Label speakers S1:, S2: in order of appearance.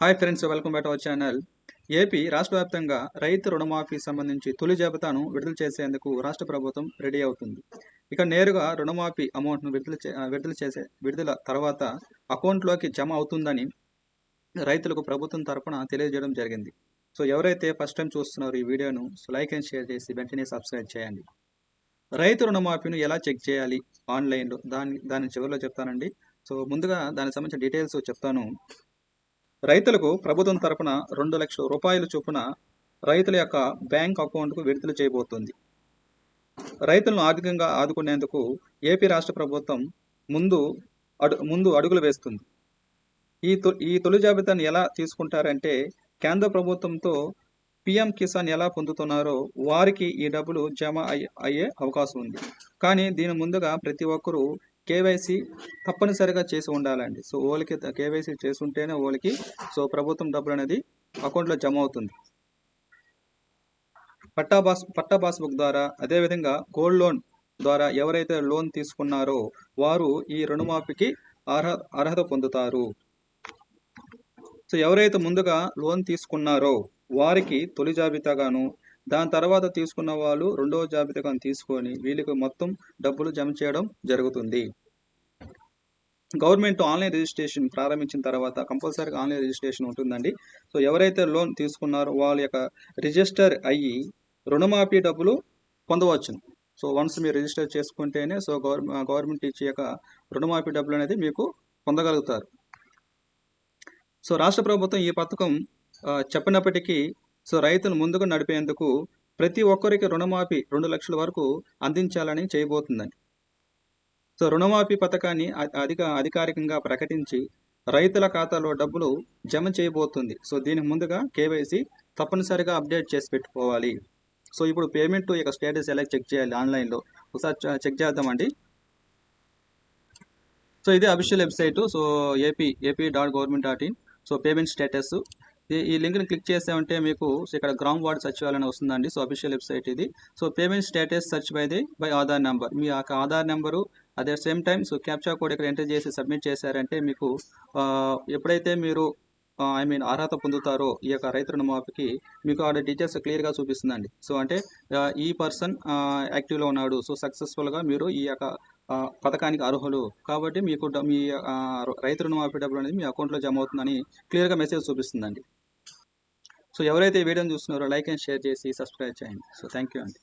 S1: Hi friends, welcome back to our channel. AP రాష్ట్ర వ్యాప్తంగా రైతు రుణమాఫీ సంబంధించి తొలి జాబితాను విడుదల చేసేందుకు రాష్ట్ర ప్రభుత్వం రెడీ అవుతుంది. ఇక నేరుగా రుణమాఫీ అమౌంట్ను విడుదల తర్వాత అకౌంట్లోకి జమ అవుతుందని రైతులకు ప్రభుత్వం తరపున తెలియజేయడం జరిగింది. సో ఎవరైతే ఫస్ట్ టైం చూస్తున్నారో ఈ వీడియోను లైక్ అండ్ షేర్ చేసి వెంటనే సబ్స్క్రైబ్ చేయండి. రైతు రుణమాఫీను ఎలా చెక్ చేయాలి ఆన్లైన్లో దాని చివరిలో చెప్తానండి. సో ముందుగా దానికి సంబంధించిన డీటెయిల్స్ చెప్తాను. రైతులకు ప్రభుత్వం తరపున 2 లక్షల రూపాయలు చొప్పున రైతుల యొక్క బ్యాంక్ అకౌంట్కు విడుదల చేయబోతోంది. రైతులను ఆర్థికంగా ఆదుకునేందుకు ఏపీ రాష్ట్ర ప్రభుత్వం ముందు అడుగులు వేస్తుంది. ఈ తొలి జాబితాను ఎలా తీసుకుంటారంటే, కేంద్ర ప్రభుత్వంతో పీఎం కిసాన్ ఎలా పొందుతున్నారో వారికి ఈ డబ్బులు జమ అయ్యే అవకాశం ఉంది. కానీ దీని ముందుగా ప్రతి ఒక్కరూ కేవైసీ తప్పనిసరిగా చేసి ఉండాలండి. సో వాళ్ళకి కేవైసీ చేసి ఉంటేనే వాళ్ళకి ప్రభుత్వం డబ్బులు అనేది అకౌంట్లో జమ అవుతుంది. పట్టా పాస్బుక్ ద్వారా, అదేవిధంగా గోల్డ్ లోన్ ద్వారా ఎవరైతే లోన్ తీసుకున్నారో వారు ఈ రుణమాఫీకి అర్హత పొందుతారు. సో ఎవరైతే ముందుగా లోన్ తీసుకున్నారో వారికి తొలి జాబితాగాను, దాని తర్వాత తీసుకున్న వాళ్ళు రెండవ జాబితాగాను తీసుకొని వీళ్ళకి మొత్తం డబ్బులు జమ చేయడం జరుగుతుంది. గవర్నమెంట్ ఆన్లైన్ రిజిస్ట్రేషన్ ప్రారంభించిన తర్వాత కంపల్సరీగా ఆన్లైన్ రిజిస్ట్రేషన్ ఉంటుందండి. సో ఎవరైతే లోన్ తీసుకున్నారో వాళ్ళ యొక్క రిజిస్టర్ అయ్యి రుణమాఫీ డబ్బులు పొందవచ్చును. సో వన్స్ మీరు రిజిస్టర్ చేసుకుంటేనే గవర్నమెంట్ ఇచ్చే యొక్క రుణమాఫీ డబ్బులు అనేది మీకు పొందగలుగుతారు. సో రాష్ట్ర ప్రభుత్వం ఈ పథకం చెప్పినప్పటికీ రైతులు ముందుకు నడిపేందుకు ప్రతి ఒక్కరికి రుణమాఫీ 2 లక్షల వరకు అందించాలని చేయబోతుందండి. సో రుణమాఫీ పథకాన్ని అధికారికంగా ప్రకటించి రైతుల ఖాతాలో డబ్బులు జమ చేయబోతుంది. సో దీనికి ముందుగా కేవైసీ తప్పనిసరిగా అప్డేట్ చేసి పెట్టుకోవాలి. సో ఇప్పుడు పేమెంట్ యొక్క స్టేటస్ ఎలా చెక్ చేయాలి ఆన్లైన్లో ఒకసారి చెక్ చేద్దామండి. సో ఇది అఫీషియల్ వెబ్సైటు. సో ఏపీ.gov.in. సో పేమెంట్ స్టేటస్ ఈ లింక్ని క్లిక్ చేసామంటే మీకు ఇక్కడ గ్రామ్ వార్డ్ సచివాలయం వస్తుందండి. సో అఫీషియల్ వెబ్సైట్ ఇది. So payment status search by Aadhaar number, మీ యొక్క ఆధార్ నెంబరు అదే సేమ్ టైం క్యాప్చా కోడ్ ఇక్కడ ఎంటర్ చేసి సబ్మిట్ చేశారంటే మీకు ఎప్పుడైతే మీరు అర్హత పొందుతారో ఈ యొక్క రైతు రుణమాఫీకి మీకు ఆడ డీటెయిల్స్ క్లియర్గా చూపిస్తుందండి. సో అంటే ఈ పర్సన్ యాక్టివ్లో ఉన్నాడు, సో సక్సెస్ఫుల్గా మీరు ఈ యొక్క పథకానికి అర్హులు కాబట్టి మీకు మీ రైతు రుణమాఫీ డబ్బులు అనేది మీ అకౌంట్లో జమ అవుతుందని క్లియర్గా మెసేజ్ చూపిస్తుందండి. సో ఎవరైతే ఈ వీడియోని చూస్తున్నారో లైక్ అండ్ షేర్ చేసి సబ్స్క్రైబ్ చేయండి. సో థ్యాంక్ యూ అండి.